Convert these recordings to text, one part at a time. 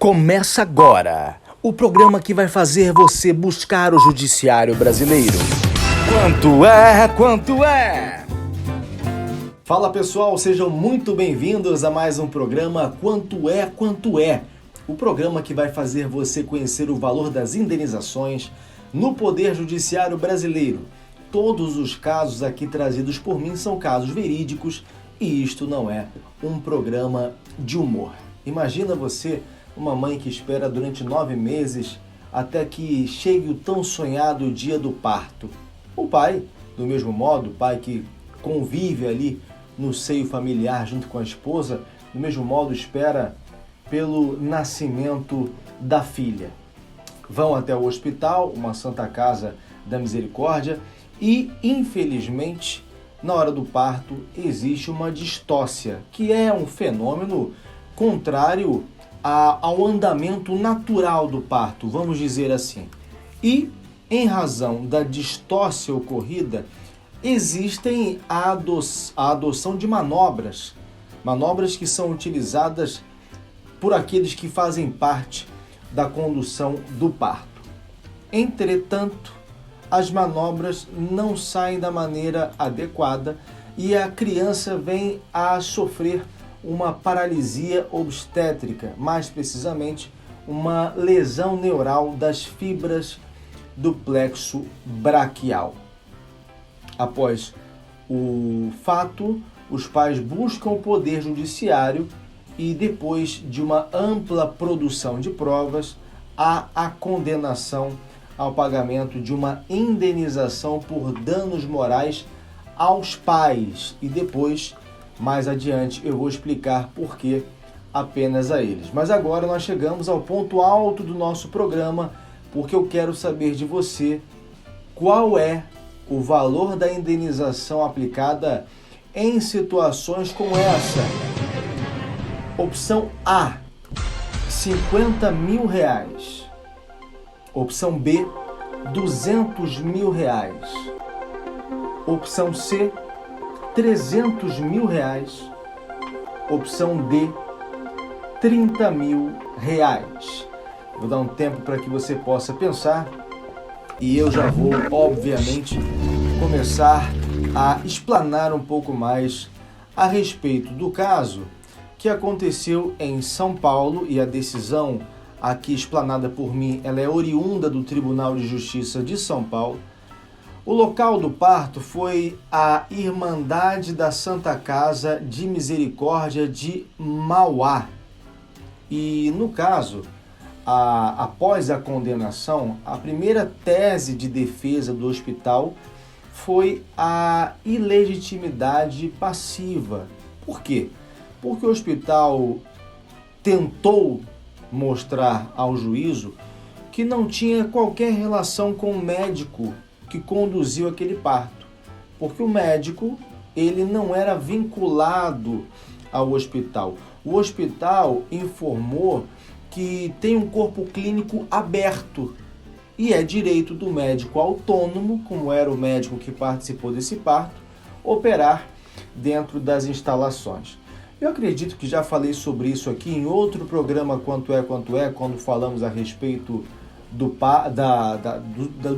Começa agora o programa que vai fazer você buscar o judiciário brasileiro. Quanto é? Quanto é? Fala pessoal, sejam muito bem-vindos a mais um programa Quanto é? Quanto é? O programa que vai fazer você conhecer o valor das indenizações no Poder Judiciário Brasileiro. Todos os casos aqui trazidos por mim são casos verídicos e isto não é um programa de humor. Imagina você, uma mãe que espera durante 9 meses até que chegue o tão sonhado dia do parto. O pai, do mesmo modo, o pai que convive ali no seio familiar junto com a esposa, do mesmo modo espera pelo nascimento da filha. Vão até o hospital, uma Santa Casa da Misericórdia, e, infelizmente, na hora do parto existe uma distócia, que é um fenômeno contrário ao andamento natural do parto, vamos dizer assim. E, em razão da distócia ocorrida, existem a adoção de manobras que são utilizadas por aqueles que fazem parte da condução do parto. Entretanto, as manobras não saem da maneira adequada e a criança vem a sofrer uma paralisia obstétrica, mais precisamente uma lesão neural das fibras do plexo braquial. Após o fato, os pais buscam o Poder Judiciário e depois de uma ampla produção de provas, há a condenação ao pagamento de uma indenização por danos morais aos pais e depois, mais adiante, eu vou explicar por que apenas a eles. Mas agora nós chegamos ao ponto alto do nosso programa, porque eu quero saber de você qual é o valor da indenização aplicada em situações como essa. Opção A, R$50 mil. Opção B, R$200 mil. Opção C, R$300 mil. Opção D, R$30 mil. Vou dar um tempo para que você possa pensar e eu já vou, obviamente, começar a explanar um pouco mais a respeito do caso que aconteceu em São Paulo, e a decisão aqui explanada por mim, ela é oriunda do Tribunal de Justiça de São Paulo. O local do parto foi a Irmandade da Santa Casa de Misericórdia de Mauá. E no caso, após a condenação, a primeira tese de defesa do hospital foi a ilegitimidade passiva. Por quê? Porque o hospital tentou mostrar ao juízo que não tinha qualquer relação com o médico que conduziu aquele parto, porque o médico ele não era vinculado ao hospital. O hospital informou que tem um corpo clínico aberto e é direito do médico autônomo, como era o médico que participou desse parto, operar dentro das instalações. Eu acredito que já falei sobre isso aqui em outro programa Quanto é, quando falamos a respeito do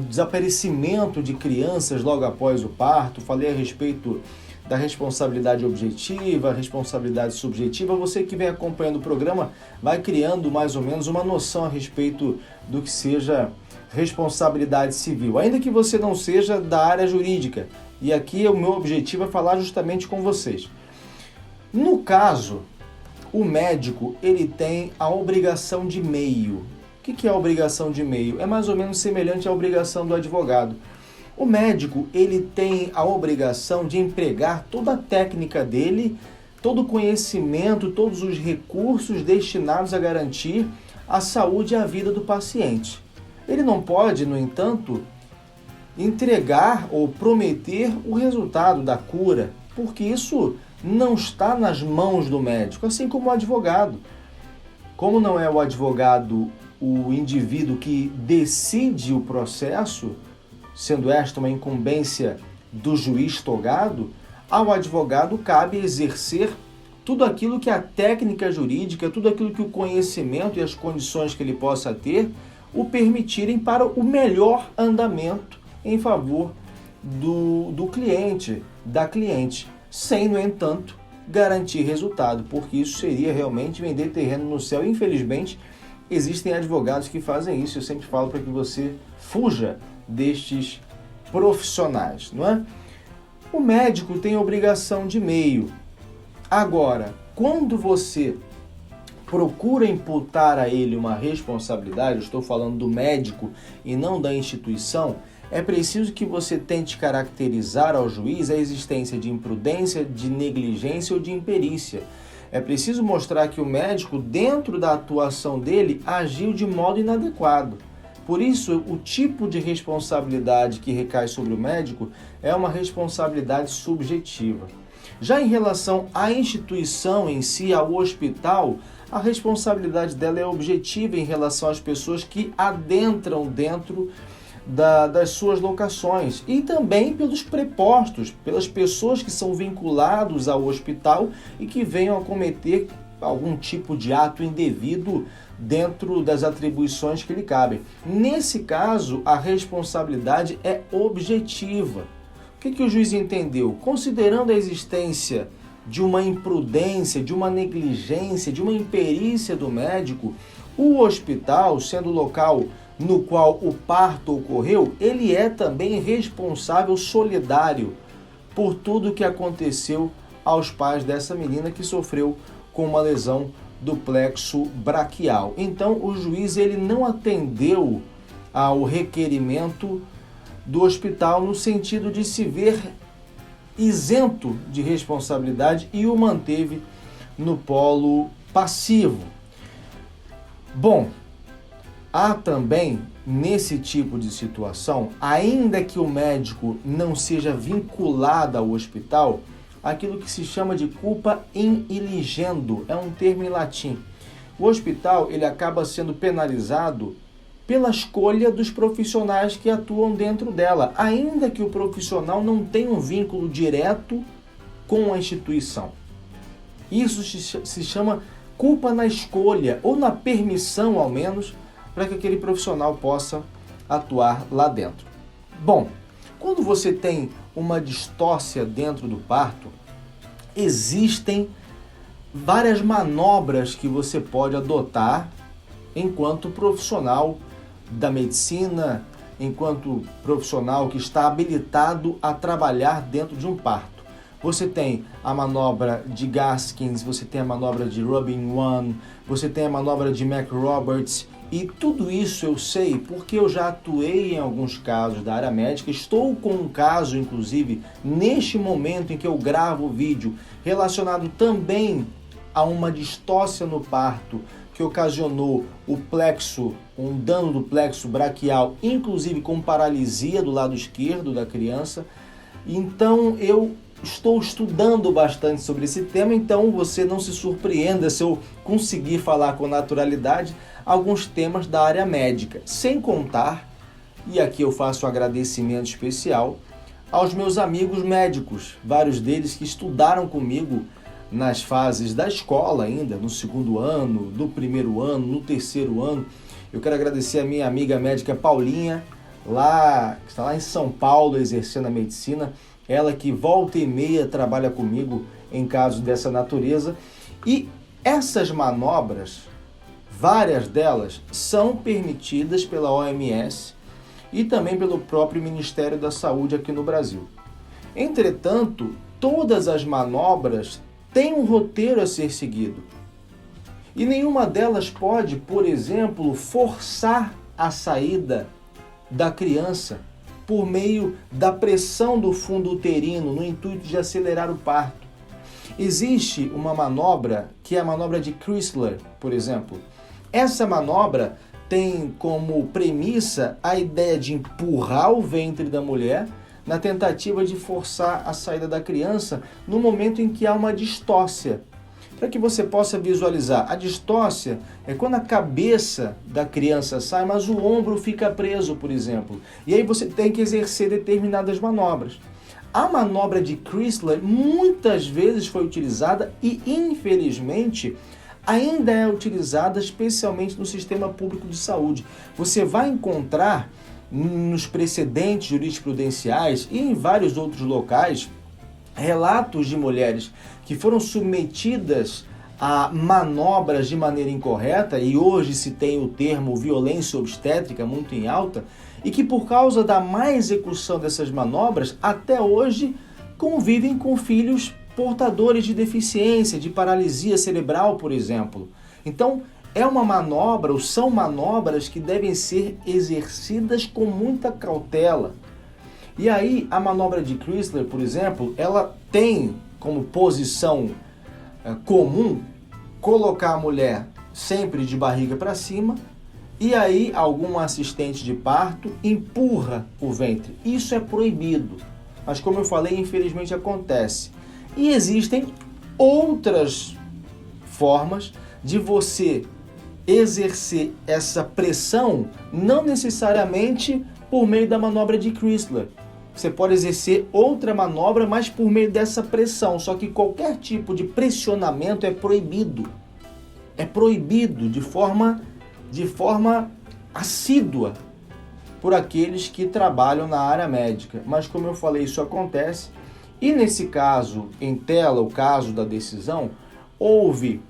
desaparecimento de crianças logo após o parto. Falei a respeito da responsabilidade objetiva, responsabilidade subjetiva. Você que vem acompanhando o programa vai criando mais ou menos uma noção a respeito do que seja responsabilidade civil, ainda que você não seja da área jurídica. E aqui o meu objetivo é falar justamente com vocês. No caso, o médico ele tem a obrigação de meio. O que é a obrigação de meio? É mais ou menos semelhante à obrigação do advogado. O médico ele tem a obrigação de empregar toda a técnica dele, todo o conhecimento, todos os recursos destinados a garantir a saúde e a vida do paciente. Ele não pode, no entanto, entregar ou prometer o resultado da cura, porque isso não está nas mãos do médico, assim como o advogado. Como não é o advogado o indivíduo que decide o processo, sendo esta uma incumbência do juiz togado, ao advogado cabe exercer tudo aquilo que a técnica jurídica, tudo aquilo que o conhecimento e as condições que ele possa ter o permitirem para o melhor andamento em favor do cliente, da cliente, sem, no entanto, garantir resultado, porque isso seria realmente vender terreno no céu. Infelizmente, existem advogados que fazem isso. Eu sempre falo para que você fuja destes profissionais, não é? O médico tem obrigação de meio. Agora, quando você procura imputar a ele uma responsabilidade, eu estou falando do médico e não da instituição, é preciso que você tente caracterizar ao juiz a existência de imprudência, de negligência ou de imperícia. É preciso mostrar que o médico, dentro da atuação dele, agiu de modo inadequado. Por isso, o tipo de responsabilidade que recai sobre o médico é uma responsabilidade subjetiva. Já em relação à instituição em si, ao hospital, a responsabilidade dela é objetiva em relação às pessoas que adentram dentro das suas locações e também pelos prepostos, pelas pessoas que são vinculados ao hospital e que venham a cometer algum tipo de ato indevido dentro das atribuições que lhe cabem. Nesse caso, a responsabilidade é objetiva. O que o juiz entendeu? Considerando a existência de uma imprudência, de uma negligência, de uma imperícia do médico, o hospital, sendo o local no qual o parto ocorreu, ele é também responsável solidário por tudo o que aconteceu aos pais dessa menina que sofreu com uma lesão do plexo braquial. Então, o juiz ele não atendeu ao requerimento do hospital no sentido de se ver isento de responsabilidade e o manteve no polo passivo. Bom, há também, nesse tipo de situação, ainda que o médico não seja vinculado ao hospital, aquilo que se chama de culpa in iligendo, é um termo em latim. O hospital ele acaba sendo penalizado pela escolha dos profissionais que atuam dentro dela, ainda que o profissional não tenha um vínculo direto com a instituição. Isso se chama culpa na escolha, ou na permissão, ao menos, para que aquele profissional possa atuar lá dentro. Bom, quando você tem uma distócia dentro do parto, existem várias manobras que você pode adotar enquanto profissional da medicina, enquanto profissional que está habilitado a trabalhar dentro de um parto. Você tem a manobra de Gaskins, você tem a manobra de Robin One, você tem a manobra de McRoberts, e tudo isso eu sei porque eu já atuei em alguns casos da área médica. Estou com um caso, inclusive, neste momento em que eu gravo o vídeo, relacionado também a uma distócia no parto que ocasionou um dano do plexo braquial, inclusive com paralisia do lado esquerdo da criança. Então eu estou estudando bastante sobre esse tema, então você não se surpreenda se eu conseguir falar com naturalidade alguns temas da área médica, sem contar, e aqui eu faço um agradecimento especial, aos meus amigos médicos, vários deles que estudaram comigo nas fases da escola ainda, no segundo ano, do primeiro ano, no terceiro ano. Eu quero agradecer a minha amiga médica Paulinha, que está lá em São Paulo exercendo a medicina, ela que volta e meia trabalha comigo em casos dessa natureza. E essas manobras, várias delas, são permitidas pela OMS e também pelo próprio Ministério da Saúde aqui no Brasil. Entretanto, todas as manobras têm um roteiro a ser seguido. E nenhuma delas pode, por exemplo, forçar a saída da criança por meio da pressão do fundo uterino no intuito de acelerar o parto. Existe uma manobra que é a manobra de Chrysler, por exemplo. Essa manobra tem como premissa a ideia de empurrar o ventre da mulher na tentativa de forçar a saída da criança no momento em que há uma distócia. Para que você possa visualizar, a distócia é quando a cabeça da criança sai, mas o ombro fica preso, por exemplo. E aí você tem que exercer determinadas manobras. A manobra de Chrysler muitas vezes foi utilizada e, infelizmente, ainda é utilizada especialmente no sistema público de saúde. Você vai encontrar nos precedentes jurisprudenciais e em vários outros locais relatos de mulheres que foram submetidas a manobras de maneira incorreta, e hoje se tem o termo violência obstétrica muito em alta, e que por causa da má execução dessas manobras, até hoje convivem com filhos portadores de deficiência, de paralisia cerebral, por exemplo. Então, é uma manobra, ou são manobras que devem ser exercidas com muita cautela. E aí, a manobra de Chrysler, por exemplo, ela tem como posição comum colocar a mulher sempre de barriga para cima, e aí algum assistente de parto empurra o ventre. Isso é proibido, mas como eu falei, infelizmente acontece. E existem outras formas de você exercer essa pressão, não necessariamente por meio da manobra de Chrysler. Você pode exercer outra manobra, mas por meio dessa pressão. Só que qualquer tipo de pressionamento é proibido. É proibido de forma assídua por aqueles que trabalham na área médica. Mas como eu falei, isso acontece. E nesse caso, em tela, o caso da decisão, houve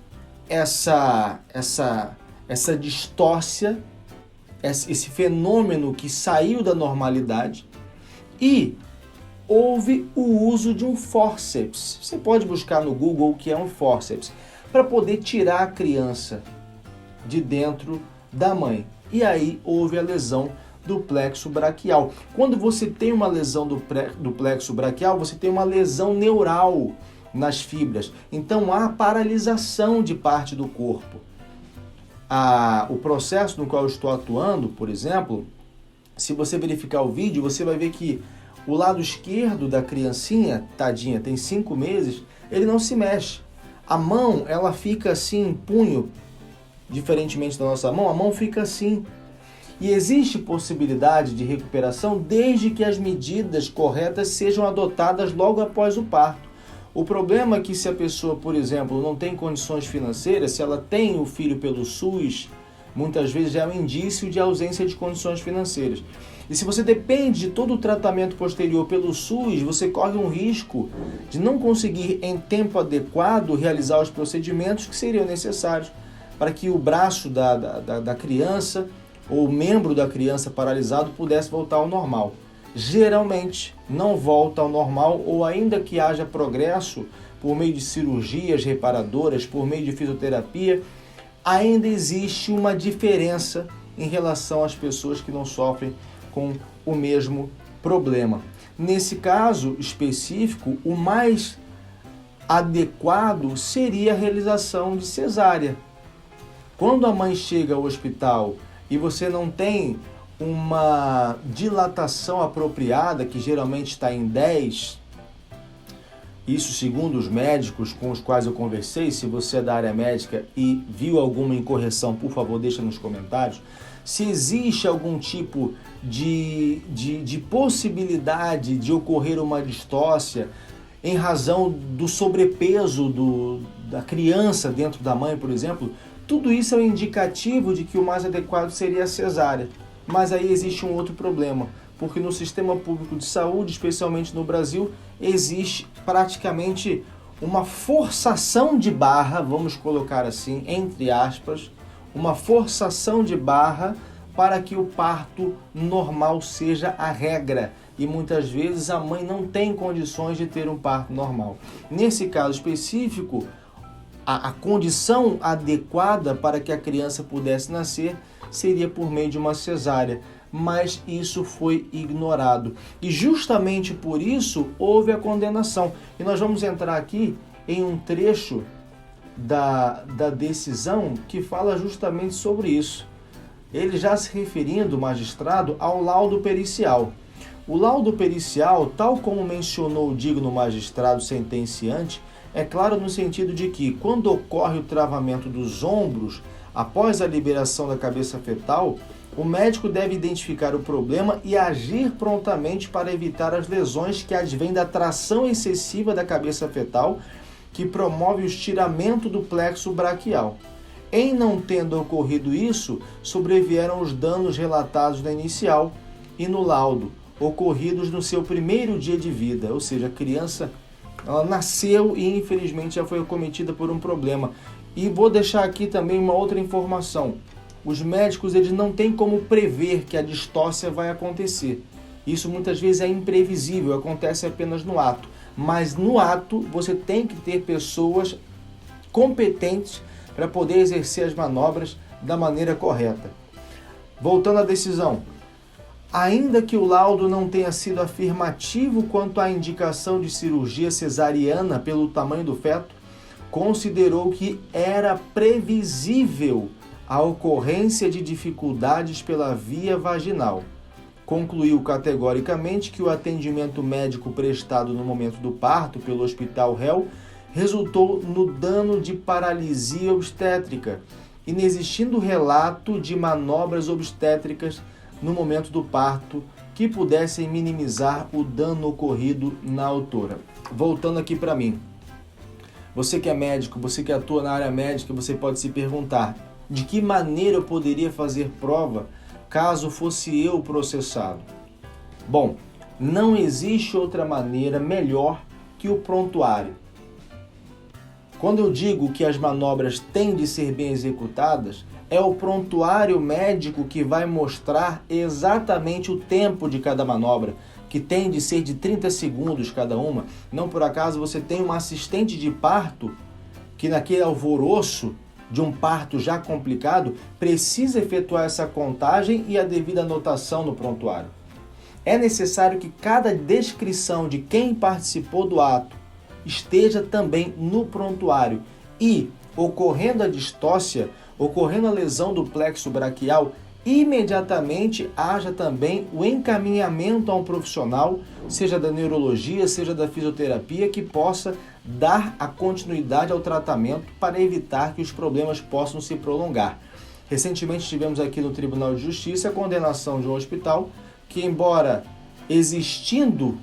essa distócia, esse fenômeno que saiu da normalidade, e houve o uso de um fórceps. Você pode buscar no Google o que é um fórceps, para poder tirar a criança de dentro da mãe. E aí houve a lesão do plexo braquial. Quando você tem uma lesão do plexo braquial, você tem uma lesão neural nas fibras. Então há paralisação de parte do corpo. O processo no qual eu estou atuando, por exemplo, se você verificar o vídeo, você vai ver que o lado esquerdo da criancinha, tadinha, tem 5 meses, ele não se mexe. A mão, ela fica assim em punho, diferentemente da nossa mão, a mão fica assim. E existe possibilidade de recuperação desde que as medidas corretas sejam adotadas logo após o parto. O problema é que se a pessoa, por exemplo, não tem condições financeiras, se ela tem o filho pelo SUS, muitas vezes é um indício de ausência de condições financeiras. E se você depende de todo o tratamento posterior pelo SUS, você corre um risco de não conseguir em tempo adequado realizar os procedimentos que seriam necessários para que o braço da criança ou o membro da criança paralisado pudesse voltar ao normal. Geralmente não volta ao normal, ou ainda que haja progresso por meio de cirurgias reparadoras, por meio de fisioterapia, ainda existe uma diferença em relação às pessoas que não sofrem com o mesmo problema. Nesse caso específico, o mais adequado seria a realização de cesárea. Quando a mãe chega ao hospital e você não tem uma dilatação apropriada, que geralmente está em 10, isso segundo os médicos com os quais eu conversei. Se você é da área médica e viu alguma incorreção, por favor, deixa nos comentários. Se existe algum tipo de possibilidade de ocorrer uma distócia em razão do sobrepeso da criança dentro da mãe, por exemplo, tudo isso é um indicativo de que o mais adequado seria a cesárea. Mas aí existe um outro problema, porque no sistema público de saúde, especialmente no Brasil, existe praticamente uma forçação de barra, vamos colocar assim, entre aspas, uma forçação de barra para que o parto normal seja a regra. E muitas vezes a mãe não tem condições de ter um parto normal. Nesse caso específico, a condição adequada para que a criança pudesse nascer seria por meio de uma cesárea, mas isso foi ignorado. E justamente por isso houve a condenação. E nós vamos entrar aqui em um trecho da decisão que fala justamente sobre isso. Ele já se referindo, o magistrado, ao laudo pericial. O laudo pericial, tal como mencionou o digno magistrado sentenciante, é claro no sentido de que, quando ocorre o travamento dos ombros, Após a liberação da cabeça fetal, o médico deve identificar o problema e agir prontamente para evitar as lesões que advêm da tração excessiva da cabeça fetal, que promove o estiramento do plexo braquial. Em não tendo ocorrido isso, sobrevieram os danos relatados na inicial e no laudo, ocorridos no seu primeiro dia de vida, ou seja, a criança ela nasceu e infelizmente já foi acometida por um problema. E vou deixar aqui também uma outra informação. Os médicos eles não têm como prever que a distócia vai acontecer. Isso muitas vezes é imprevisível, acontece apenas no ato. Mas no ato você tem que ter pessoas competentes para poder exercer as manobras da maneira correta. Voltando à decisão. Ainda que o laudo não tenha sido afirmativo quanto à indicação de cirurgia cesariana pelo tamanho do feto, considerou que era previsível a ocorrência de dificuldades pela via vaginal. Concluiu categoricamente que o atendimento médico prestado no momento do parto pelo Hospital Hel resultou no dano de paralisia obstétrica, inexistindo relato de manobras obstétricas no momento do parto que pudessem minimizar o dano ocorrido na autora. Voltando aqui para mim. Você que é médico, você que atua na área médica, você pode se perguntar: de que maneira eu poderia fazer prova caso fosse eu processado? Bom, não existe outra maneira melhor que o prontuário. Quando eu digo que as manobras têm de ser bem executadas, é o prontuário médico que vai mostrar exatamente o tempo de cada manobra, que tem de ser de 30 segundos cada uma. Não por acaso você tem uma assistente de parto que naquele alvoroço de um parto já complicado, precisa efetuar essa contagem e a devida anotação no prontuário. É necessário que cada descrição de quem participou do ato esteja também no prontuário e, ocorrendo a distócia, ocorrendo a lesão do plexo braquial, imediatamente haja também o encaminhamento a um profissional, seja da neurologia, seja da fisioterapia, que possa dar a continuidade ao tratamento para evitar que os problemas possam se prolongar. Recentemente tivemos aqui no Tribunal de Justiça a condenação de um hospital que, embora existindo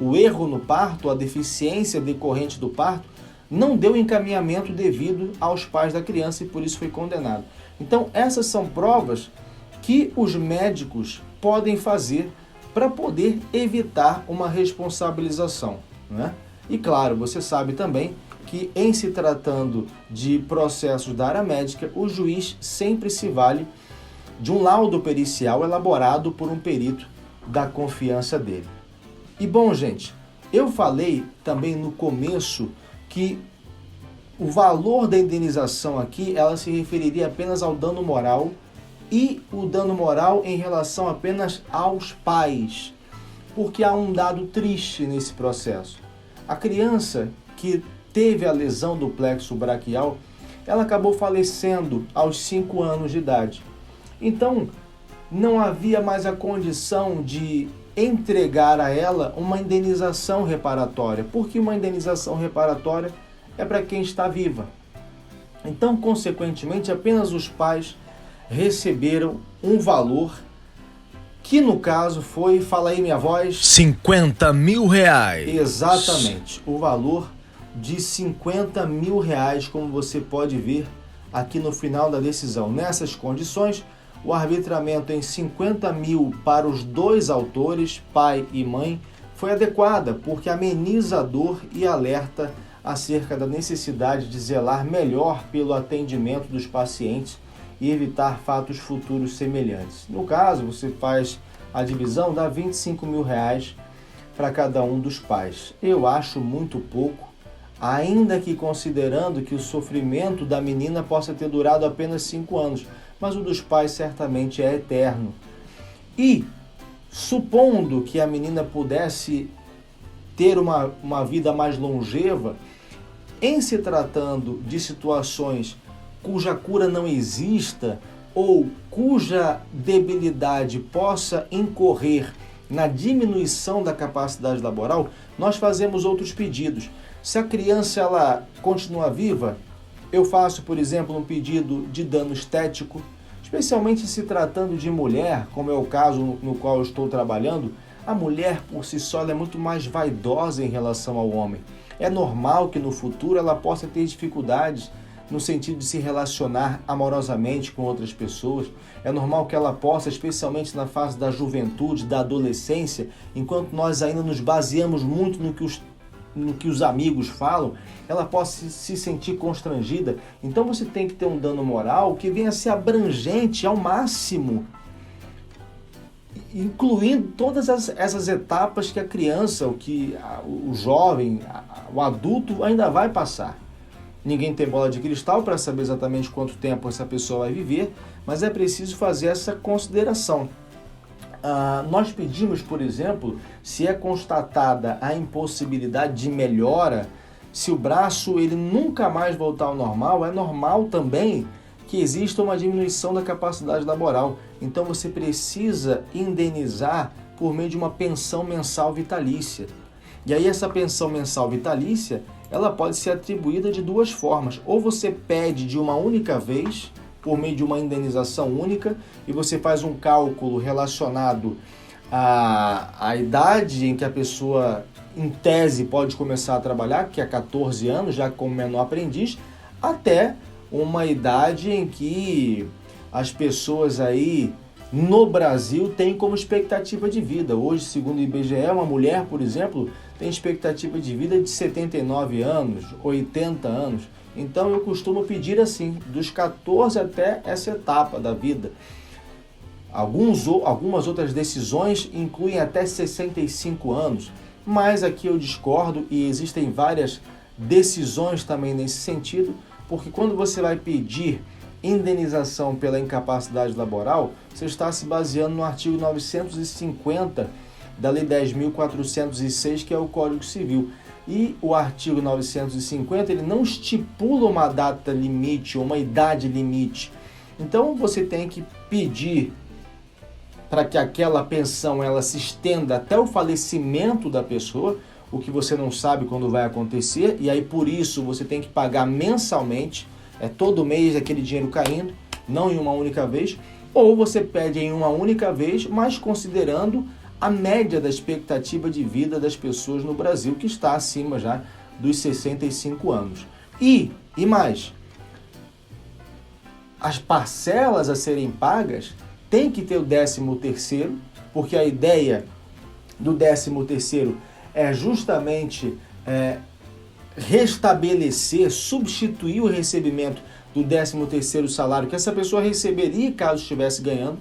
o erro no parto, a deficiência decorrente do parto, não deu encaminhamento devido aos pais da criança e por isso foi condenado. Então essas são provas que os médicos podem fazer para poder evitar uma responsabilização, né? E claro, você sabe também que em se tratando de processos da área médica, o juiz sempre se vale de um laudo pericial elaborado por um perito da confiança dele. E bom, gente, eu falei também no começo que o valor da indenização aqui, ela se referiria apenas ao dano moral e o dano moral em relação apenas aos pais, porque há um dado triste nesse processo. A criança que teve a lesão do plexo braquial, ela acabou falecendo aos 5 anos de idade. Então, não havia mais a condição de entregar a ela uma indenização reparatória, porque uma indenização reparatória é para quem está viva. Então, consequentemente, apenas os pais receberam um valor que, no caso, foi, fala aí minha voz... R$50 mil. Exatamente, o valor de R$50 mil, como você pode ver aqui no final da decisão. Nessas condições, o arbitramento em 50 mil para os dois autores, pai e mãe, foi adequada, porque ameniza a dor e alerta acerca da necessidade de zelar melhor pelo atendimento dos pacientes e evitar fatos futuros semelhantes. No caso, você faz a divisão, dá R$25 mil para cada um dos pais. Eu acho muito pouco, ainda que considerando que o sofrimento da menina possa ter durado apenas 5 anos, mas o dos pais certamente é eterno. E, supondo que a menina pudesse ter uma vida mais longeva, em se tratando de situações cuja cura não exista ou cuja debilidade possa incorrer na diminuição da capacidade laboral, nós fazemos outros pedidos. Se a criança ela continua viva, eu faço, por exemplo, um pedido de dano estético, especialmente se tratando de mulher, como é o caso no qual eu estou trabalhando. A mulher, por si só, ela é muito mais vaidosa em relação ao homem. É normal que no futuro ela possa ter dificuldades no sentido de se relacionar amorosamente com outras pessoas. É normal que ela possa, especialmente na fase da juventude, da adolescência, enquanto nós ainda nos baseamos muito no que os amigos falam, ela possa se sentir constrangida. Então você tem que ter um dano moral que venha a ser abrangente ao máximo, incluindo todas essas etapas que a criança, o jovem, o adulto ainda vai passar. Ninguém tem bola de cristal para saber exatamente quanto tempo essa pessoa vai viver, mas é preciso fazer essa consideração. Nós pedimos, por exemplo, se é constatada a impossibilidade de melhora, se o braço ele nunca mais voltar ao normal, é normal também que exista uma diminuição da capacidade laboral. Então você precisa indenizar por meio de uma pensão mensal vitalícia. E aí essa pensão mensal vitalícia, ela pode ser atribuída de duas formas. Ou você pede de uma única vez, por meio de uma indenização única, e você faz um cálculo relacionado à idade em que a pessoa, em tese, pode começar a trabalhar, que é 14 anos, já como menor aprendiz, até uma idade em que as pessoas aí no Brasil têm como expectativa de vida. Hoje, segundo o IBGE, uma mulher, por exemplo, tem expectativa de vida de 79 anos, 80 anos. Então eu costumo pedir assim, dos 14 até essa etapa da vida. Algumas outras decisões incluem até 65 anos, mas aqui eu discordo e existem várias decisões também nesse sentido, porque quando você vai pedir indenização pela incapacidade laboral, você está se baseando no artigo 950 da Lei 10.406, que é o Código Civil. E o artigo 950, ele não estipula uma data limite ou uma idade limite. Então você tem que pedir para que aquela pensão ela se estenda até o falecimento da pessoa, o que você não sabe quando vai acontecer, e aí por isso você tem que pagar mensalmente, todo mês aquele dinheiro caindo, não em uma única vez, ou você pede em uma única vez, mas considerando a média da expectativa de vida das pessoas no Brasil, que está acima já dos 65 anos. E mais, as parcelas a serem pagas tem que ter o 13º, porque a ideia do 13º é justamente restabelecer, substituir o recebimento do 13º salário que essa pessoa receberia caso estivesse ganhando.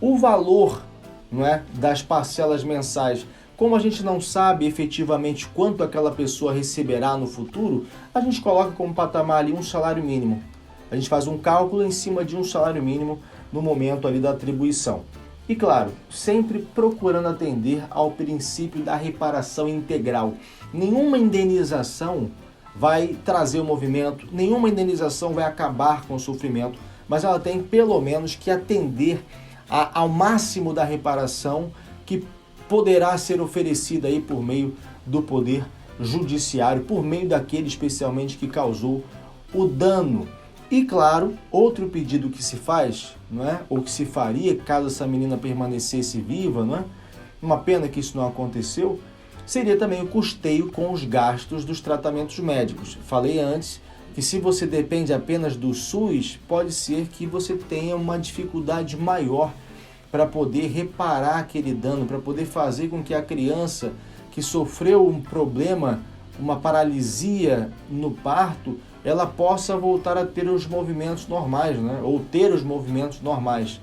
O valor, não é, das parcelas mensais, como a gente não sabe efetivamente quanto aquela pessoa receberá no futuro, a gente coloca como patamar ali um salário mínimo. A gente faz um cálculo em cima de um salário mínimo no momento ali da atribuição. E claro, sempre procurando atender ao princípio da reparação integral. Nenhuma indenização vai trazer o movimento, nenhuma indenização vai acabar com o sofrimento, mas ela tem pelo menos que atender ao máximo da reparação que poderá ser oferecida aí por meio do poder judiciário, por meio daquele especialmente que causou o dano. E claro, outro pedido que se faz, não é? Ou que se faria caso essa menina permanecesse viva, não é? Uma pena que isso não aconteceu, seria também o custeio com os gastos dos tratamentos médicos. Falei antes que se você depende apenas do SUS, pode ser que você tenha uma dificuldade maior para poder reparar aquele dano, para poder fazer com que a criança que sofreu um problema, uma paralisia no parto, ela possa voltar a ter os movimentos normais, né? Ou ter os movimentos normais.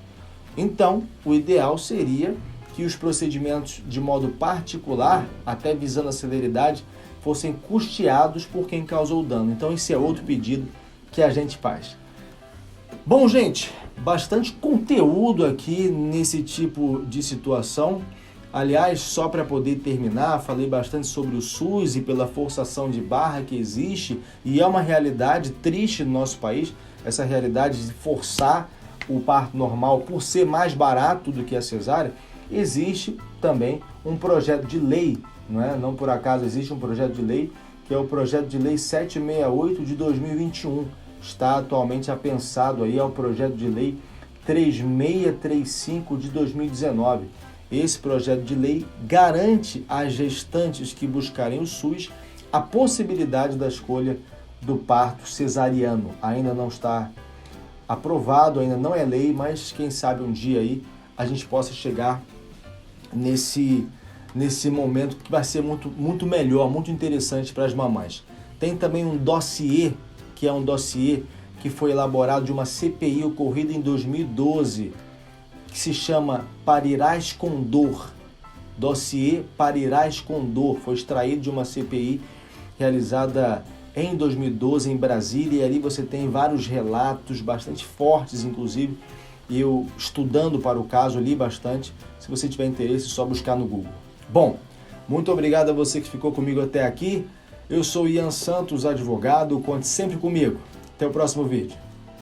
Então, o ideal seria que os procedimentos de modo particular, até visando a celeridade, fossem custeados por quem causou o dano. Então esse é outro pedido que a gente faz. Bom, gente, bastante conteúdo aqui nesse tipo de situação. Aliás, só para poder terminar, falei bastante sobre o SUS e pela forçação de barra que existe, e é uma realidade triste no nosso país, essa realidade de forçar o parto normal por ser mais barato do que a cesárea. Existe também um projeto de lei, não é? Não por acaso existe um projeto de lei, que é o projeto de lei 768 de 2021, está atualmente apensado aí ao projeto de lei 3635 de 2019. Esse projeto de lei garante às gestantes que buscarem o SUS a possibilidade da escolha do parto cesariano. Ainda não está aprovado, ainda não é lei, mas quem sabe um dia aí a gente possa chegar nesse momento que vai ser muito melhor, muito interessante para as mamães. Tem também um dossiê, que é um dossiê que foi elaborado de uma CPI ocorrida em 2012, que se chama Parirás com Dor. Dossiê Parirás com Dor. Foi extraído de uma CPI realizada em 2012 em Brasília, e ali você tem vários relatos bastante fortes, inclusive. Eu, estudando para o caso, li bastante. Se você tiver interesse, é só buscar no Google. Bom, muito obrigado a você que ficou comigo até aqui. Eu sou Ian Santos, advogado. Conte sempre comigo. Até o próximo vídeo.